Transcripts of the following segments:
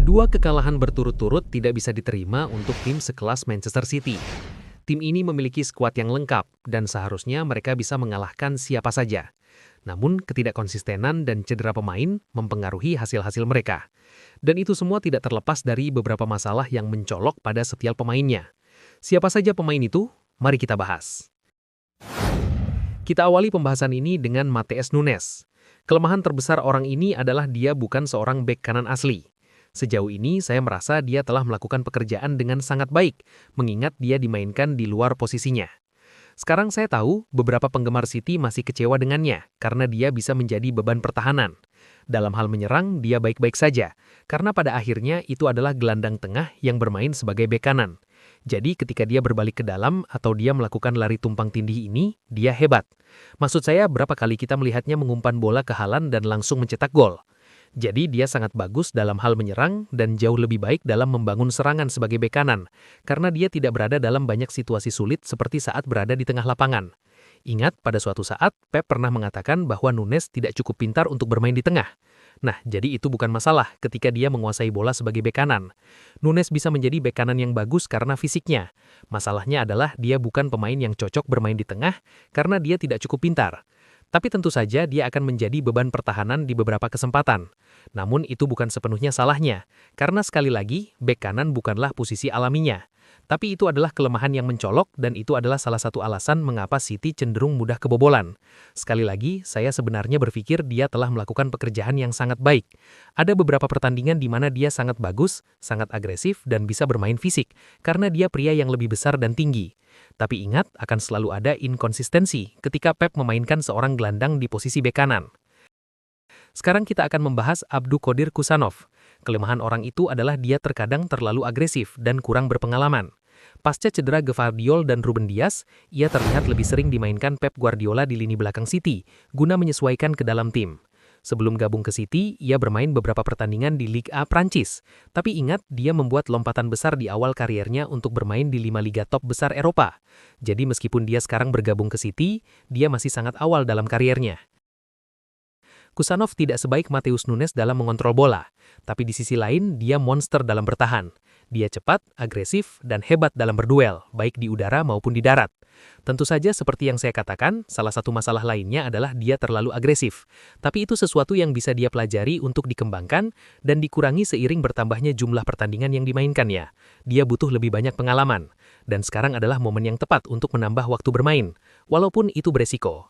Dua kekalahan berturut-turut tidak bisa diterima untuk tim sekelas Manchester City. Tim ini memiliki skuad yang lengkap dan seharusnya mereka bisa mengalahkan siapa saja. Namun, ketidakkonsistenan dan cedera pemain mempengaruhi hasil-hasil mereka. Dan itu semua tidak terlepas dari beberapa masalah yang mencolok pada setiap pemainnya. Siapa saja pemain itu? Mari kita bahas. Kita awali pembahasan ini dengan Matheus Nunes. Kelemahan terbesar orang ini adalah dia bukan seorang bek kanan asli. Sejauh ini saya merasa dia telah melakukan pekerjaan dengan sangat baik, mengingat dia dimainkan di luar posisinya. Sekarang saya tahu beberapa penggemar City masih kecewa dengannya karena dia bisa menjadi beban pertahanan. Dalam hal menyerang, dia baik-baik saja, karena pada akhirnya itu adalah gelandang tengah yang bermain sebagai bek kanan. Jadi ketika dia berbalik ke dalam atau dia melakukan lari tumpang tindih ini, dia hebat. Maksud saya berapa kali kita melihatnya mengumpan bola ke Haaland dan langsung mencetak gol. Jadi dia sangat bagus dalam hal menyerang dan jauh lebih baik dalam membangun serangan sebagai bek kanan, karena dia tidak berada dalam banyak situasi sulit seperti saat berada di tengah lapangan. Ingat, pada suatu saat, Pep pernah mengatakan bahwa Nunes tidak cukup pintar untuk bermain di tengah. Nah, jadi itu bukan masalah ketika dia menguasai bola sebagai bek kanan. Nunes bisa menjadi bek kanan yang bagus karena fisiknya. Masalahnya adalah dia bukan pemain yang cocok bermain di tengah karena dia tidak cukup pintar. Tapi tentu saja dia akan menjadi beban pertahanan di beberapa kesempatan. Namun itu bukan sepenuhnya salahnya, karena sekali lagi, bek kanan bukanlah posisi alaminya. Tapi itu adalah kelemahan yang mencolok dan itu adalah salah satu alasan mengapa City cenderung mudah kebobolan. Sekali lagi, saya sebenarnya berpikir dia telah melakukan pekerjaan yang sangat baik. Ada beberapa pertandingan di mana dia sangat bagus, sangat agresif, dan bisa bermain fisik, karena dia pria yang lebih besar dan tinggi. Tapi ingat, akan selalu ada inkonsistensi ketika Pep memainkan seorang gelandang di posisi bek kanan. Sekarang kita akan membahas Abdulkadir Kusanov. Kelemahan orang itu adalah dia terkadang terlalu agresif dan kurang berpengalaman. Pasca cedera Gvardiol dan Ruben Dias, ia terlihat lebih sering dimainkan Pep Guardiola di lini belakang City, guna menyesuaikan ke dalam tim. Sebelum gabung ke City, ia bermain beberapa pertandingan di Ligue A Prancis. Tapi ingat, dia membuat lompatan besar di awal kariernya untuk bermain di 5 liga top besar Eropa. Jadi meskipun dia sekarang bergabung ke City, dia masih sangat awal dalam kariernya. Kusanov tidak sebaik Matheus Nunes dalam mengontrol bola, tapi di sisi lain dia monster dalam bertahan. Dia cepat, agresif, dan hebat dalam berduel, baik di udara maupun di darat. Tentu saja seperti yang saya katakan, salah satu masalah lainnya adalah dia terlalu agresif. Tapi itu sesuatu yang bisa dia pelajari untuk dikembangkan dan dikurangi seiring bertambahnya jumlah pertandingan yang dimainkannya. Dia butuh lebih banyak pengalaman, dan sekarang adalah momen yang tepat untuk menambah waktu bermain, walaupun itu beresiko.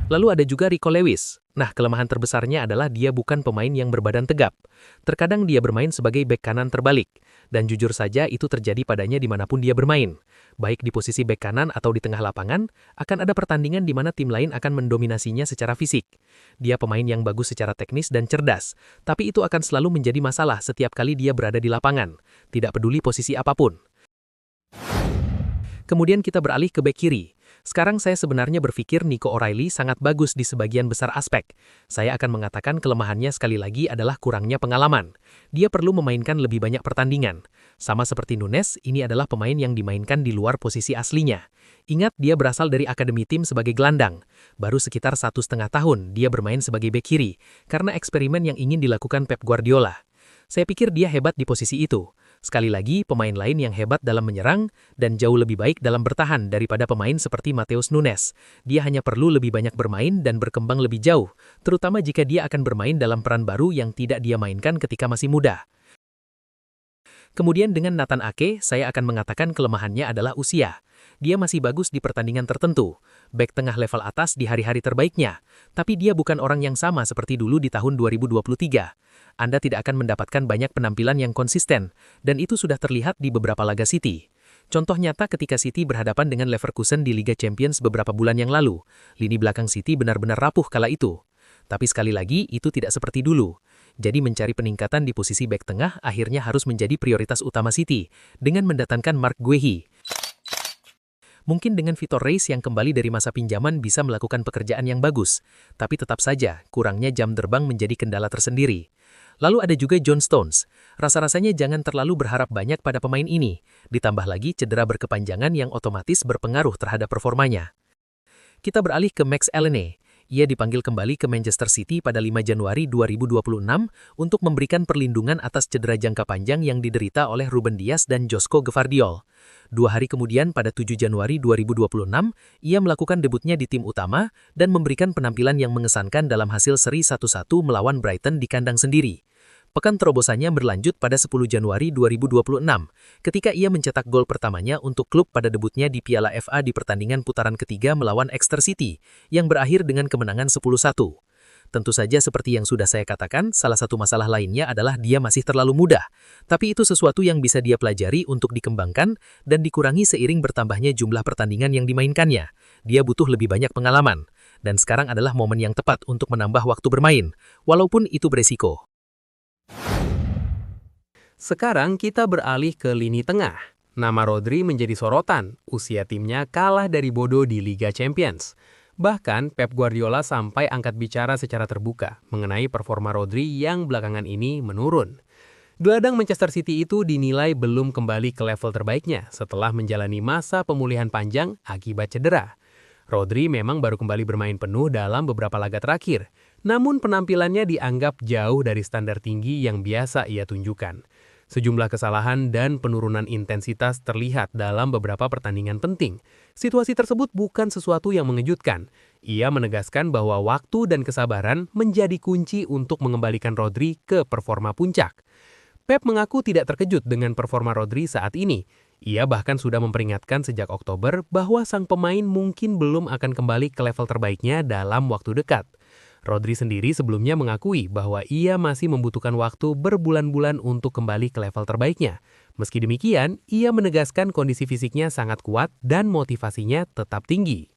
Lalu ada juga Rico Lewis. Nah, kelemahan terbesarnya adalah dia bukan pemain yang berbadan tegap. Terkadang dia bermain sebagai bek kanan terbalik. Dan jujur saja itu terjadi padanya dimanapun dia bermain. Baik di posisi bek kanan atau di tengah lapangan, akan ada pertandingan di mana tim lain akan mendominasinya secara fisik. Dia pemain yang bagus secara teknis dan cerdas, tapi itu akan selalu menjadi masalah setiap kali dia berada di lapangan. Tidak peduli posisi apapun. Kemudian kita beralih ke bek kiri. Sekarang saya sebenarnya berpikir Nico O'Reilly sangat bagus di sebagian besar aspek. Saya akan mengatakan kelemahannya sekali lagi adalah kurangnya pengalaman. Dia perlu memainkan lebih banyak pertandingan. Sama seperti Nunes, ini adalah pemain yang dimainkan di luar posisi aslinya. Ingat, dia berasal dari akademi tim sebagai gelandang. Baru sekitar 1,5 tahun dia bermain sebagai bek kiri, karena eksperimen yang ingin dilakukan Pep Guardiola. Saya pikir dia hebat di posisi itu. Sekali lagi, pemain lain yang hebat dalam menyerang dan jauh lebih baik dalam bertahan daripada pemain seperti Matheus Nunes. Dia hanya perlu lebih banyak bermain dan berkembang lebih jauh, terutama jika dia akan bermain dalam peran baru yang tidak dia mainkan ketika masih muda. Kemudian dengan Nathan Ake, saya akan mengatakan kelemahannya adalah usia. Dia masih bagus di pertandingan tertentu, bek tengah level atas di hari-hari terbaiknya, tapi dia bukan orang yang sama seperti dulu di tahun 2023. Anda tidak akan mendapatkan banyak penampilan yang konsisten, dan itu sudah terlihat di beberapa laga City. Contoh nyata ketika City berhadapan dengan Leverkusen di Liga Champions beberapa bulan yang lalu, lini belakang City benar-benar rapuh kala itu. Tapi sekali lagi, itu tidak seperti dulu. Jadi mencari peningkatan di posisi bek tengah akhirnya harus menjadi prioritas utama City, dengan mendatangkan Marc Guehi. Mungkin dengan Vitor Reis yang kembali dari masa pinjaman bisa melakukan pekerjaan yang bagus, tapi tetap saja kurangnya jam terbang menjadi kendala tersendiri. Lalu ada juga John Stones. Rasa-rasanya jangan terlalu berharap banyak pada pemain ini, ditambah lagi cedera berkepanjangan yang otomatis berpengaruh terhadap performanya. Kita beralih ke Max Elneny. Ia dipanggil kembali ke Manchester City pada 5 Januari 2026 untuk memberikan perlindungan atas cedera jangka panjang yang diderita oleh Ruben Dias dan Joško Gvardiol. 2 hari kemudian pada 7 Januari 2026, ia melakukan debutnya di tim utama dan memberikan penampilan yang mengesankan dalam hasil seri 1-1 melawan Brighton di kandang sendiri. Pekan terobosannya berlanjut pada 10 Januari 2026, ketika ia mencetak gol pertamanya untuk klub pada debutnya di Piala FA di pertandingan putaran ketiga melawan Exeter City, yang berakhir dengan kemenangan 10-1. Tentu saja seperti yang sudah saya katakan, salah satu masalah lainnya adalah dia masih terlalu muda. Tapi itu sesuatu yang bisa dia pelajari untuk dikembangkan dan dikurangi seiring bertambahnya jumlah pertandingan yang dimainkannya. Dia butuh lebih banyak pengalaman. Dan sekarang adalah momen yang tepat untuk menambah waktu bermain, walaupun itu beresiko. Sekarang kita beralih ke lini tengah. Nama Rodri menjadi sorotan, usia timnya kalah dari Bodo di Liga Champions. Bahkan Pep Guardiola sampai angkat bicara secara terbuka mengenai performa Rodri yang belakangan ini menurun. Gelandang Manchester City itu dinilai belum kembali ke level terbaiknya setelah menjalani masa pemulihan panjang akibat cedera. Rodri memang baru kembali bermain penuh dalam beberapa laga terakhir, namun penampilannya dianggap jauh dari standar tinggi yang biasa ia tunjukkan. Sejumlah kesalahan dan penurunan intensitas terlihat dalam beberapa pertandingan penting. Situasi tersebut bukan sesuatu yang mengejutkan. Ia menegaskan bahwa waktu dan kesabaran menjadi kunci untuk mengembalikan Rodri ke performa puncak. Pep mengaku tidak terkejut dengan performa Rodri saat ini. Ia bahkan sudah memperingatkan sejak Oktober bahwa sang pemain mungkin belum akan kembali ke level terbaiknya dalam waktu dekat. Rodri sendiri sebelumnya mengakui bahwa ia masih membutuhkan waktu berbulan-bulan untuk kembali ke level terbaiknya. Meski demikian, ia menegaskan kondisi fisiknya sangat kuat dan motivasinya tetap tinggi.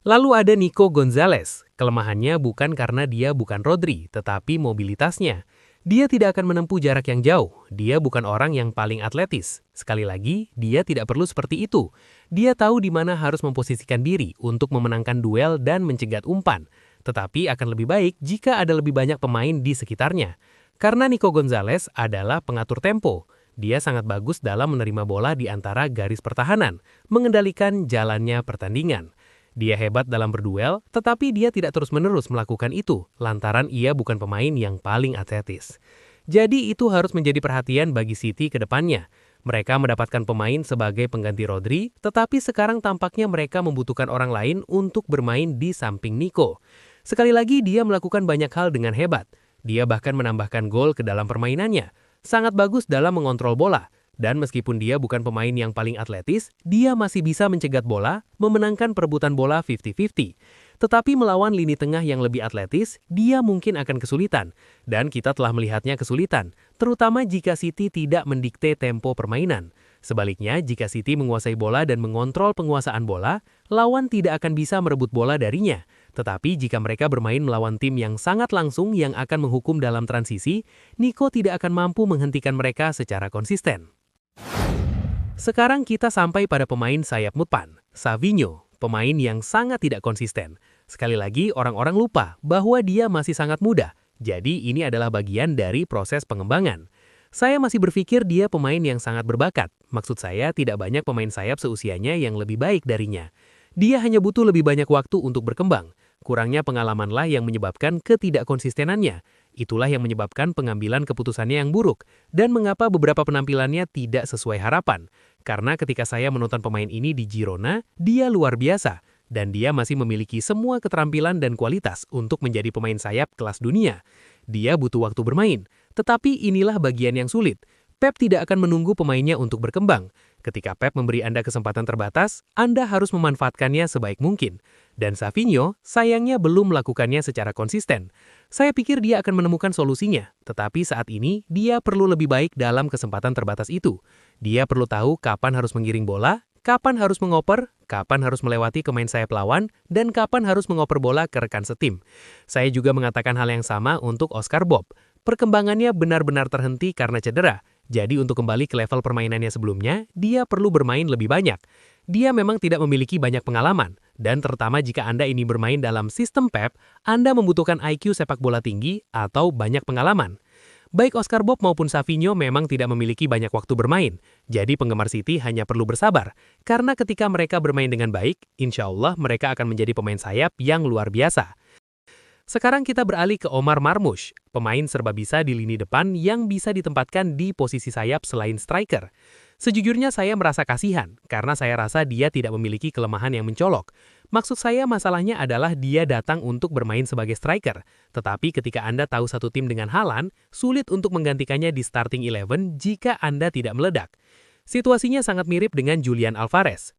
Lalu ada Nico Gonzalez. Kelemahannya bukan karena dia bukan Rodri, tetapi mobilitasnya. Dia tidak akan menempuh jarak yang jauh. Dia bukan orang yang paling atletis. Sekali lagi, dia tidak perlu seperti itu. Dia tahu di mana harus memposisikan diri untuk memenangkan duel dan mencegat umpan. Tetapi akan lebih baik jika ada lebih banyak pemain di sekitarnya. Karena Nico Gonzalez adalah pengatur tempo. Dia sangat bagus dalam menerima bola di antara garis pertahanan, mengendalikan jalannya pertandingan. Dia hebat dalam berduel, tetapi dia tidak terus-menerus melakukan itu, lantaran ia bukan pemain yang paling atletis. Jadi itu harus menjadi perhatian bagi City ke depannya. Mereka mendapatkan pemain sebagai pengganti Rodri, tetapi sekarang tampaknya mereka membutuhkan orang lain untuk bermain di samping Nico. Sekali lagi dia melakukan banyak hal dengan hebat. Dia bahkan menambahkan gol ke dalam permainannya. Sangat bagus dalam mengontrol bola. Dan meskipun dia bukan pemain yang paling atletis, dia masih bisa mencegat bola, memenangkan perebutan bola 50-50. Tetapi melawan lini tengah yang lebih atletis, dia mungkin akan kesulitan. Dan kita telah melihatnya kesulitan, terutama jika City tidak mendikte tempo permainan. Sebaliknya, jika City menguasai bola dan mengontrol penguasaan bola, lawan tidak akan bisa merebut bola darinya. Tetapi jika mereka bermain melawan tim yang sangat langsung yang akan menghukum dalam transisi, Nico tidak akan mampu menghentikan mereka secara konsisten. Sekarang kita sampai pada pemain sayap depan, Savinho, pemain yang sangat tidak konsisten. Sekali lagi, orang-orang lupa bahwa dia masih sangat muda, jadi ini adalah bagian dari proses pengembangan. Saya masih berpikir dia pemain yang sangat berbakat. Maksud saya, tidak banyak pemain sayap seusianya yang lebih baik darinya. Dia hanya butuh lebih banyak waktu untuk berkembang. Kurangnya pengalamanlah yang menyebabkan ketidakkonsistenannya. Itulah yang menyebabkan pengambilan keputusannya yang buruk, dan mengapa beberapa penampilannya tidak sesuai harapan. Karena ketika saya menonton pemain ini di Girona, dia luar biasa, dan dia masih memiliki semua keterampilan dan kualitas untuk menjadi pemain sayap kelas dunia. Dia butuh waktu bermain, tetapi inilah bagian yang sulit. Pep tidak akan menunggu pemainnya untuk berkembang. Ketika Pep memberi Anda kesempatan terbatas, Anda harus memanfaatkannya sebaik mungkin. Dan Savinho sayangnya belum melakukannya secara konsisten. Saya pikir dia akan menemukan solusinya, tetapi saat ini dia perlu lebih baik dalam kesempatan terbatas itu. Dia perlu tahu kapan harus menggiring bola, kapan harus mengoper, kapan harus melewati pemain sayap lawan, dan kapan harus mengoper bola ke rekan setim. Saya juga mengatakan hal yang sama untuk Oscar Bob. Perkembangannya benar-benar terhenti karena cedera. Jadi untuk kembali ke level permainannya sebelumnya, dia perlu bermain lebih banyak. Dia memang tidak memiliki banyak pengalaman, dan terutama jika Anda ini bermain dalam sistem Pep, Anda membutuhkan IQ sepak bola tinggi atau banyak pengalaman. Baik Oscar Bob maupun Savinho memang tidak memiliki banyak waktu bermain, jadi penggemar City hanya perlu bersabar, karena ketika mereka bermain dengan baik, insya Allah mereka akan menjadi pemain sayap yang luar biasa. Sekarang kita beralih ke Omar Marmush, pemain serba bisa di lini depan yang bisa ditempatkan di posisi sayap selain striker. Sejujurnya saya merasa kasihan, karena saya rasa dia tidak memiliki kelemahan yang mencolok. Maksud saya masalahnya adalah dia datang untuk bermain sebagai striker, tetapi ketika Anda tahu satu tim dengan Haaland, sulit untuk menggantikannya di starting 11 jika Anda tidak meledak. Situasinya sangat mirip dengan Julian Alvarez.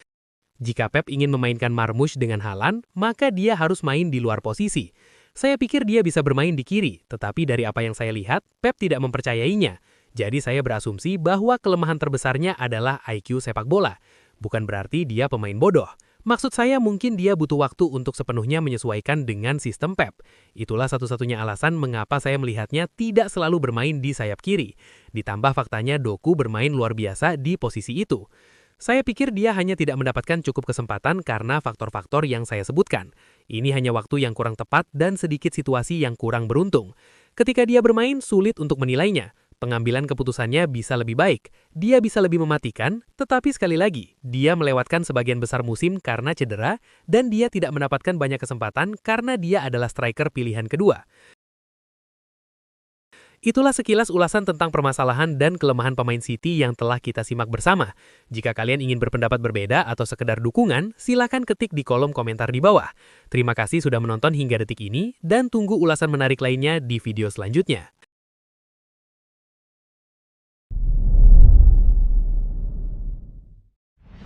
Jika Pep ingin memainkan Marmush dengan Haaland, maka dia harus main di luar posisi. Saya pikir dia bisa bermain di kiri, tetapi dari apa yang saya lihat, Pep tidak mempercayainya. Jadi saya berasumsi bahwa kelemahan terbesarnya adalah IQ sepak bola. Bukan berarti dia pemain bodoh. Maksud saya mungkin dia butuh waktu untuk sepenuhnya menyesuaikan dengan sistem Pep. Itulah satu-satunya alasan mengapa saya melihatnya tidak selalu bermain di sayap kiri. Ditambah faktanya Doku bermain luar biasa di posisi itu. Saya pikir dia hanya tidak mendapatkan cukup kesempatan karena faktor-faktor yang saya sebutkan. Ini hanya waktu yang kurang tepat dan sedikit situasi yang kurang beruntung. Ketika dia bermain, sulit untuk menilainya. Pengambilan keputusannya bisa lebih baik, dia bisa lebih mematikan, tetapi sekali lagi, dia melewatkan sebagian besar musim karena cedera, dan dia tidak mendapatkan banyak kesempatan karena dia adalah striker pilihan kedua. Itulah sekilas ulasan tentang permasalahan dan kelemahan pemain City yang telah kita simak bersama. Jika kalian ingin berpendapat berbeda atau sekedar dukungan, silakan ketik di kolom komentar di bawah. Terima kasih sudah menonton hingga detik ini, dan tunggu ulasan menarik lainnya di video selanjutnya.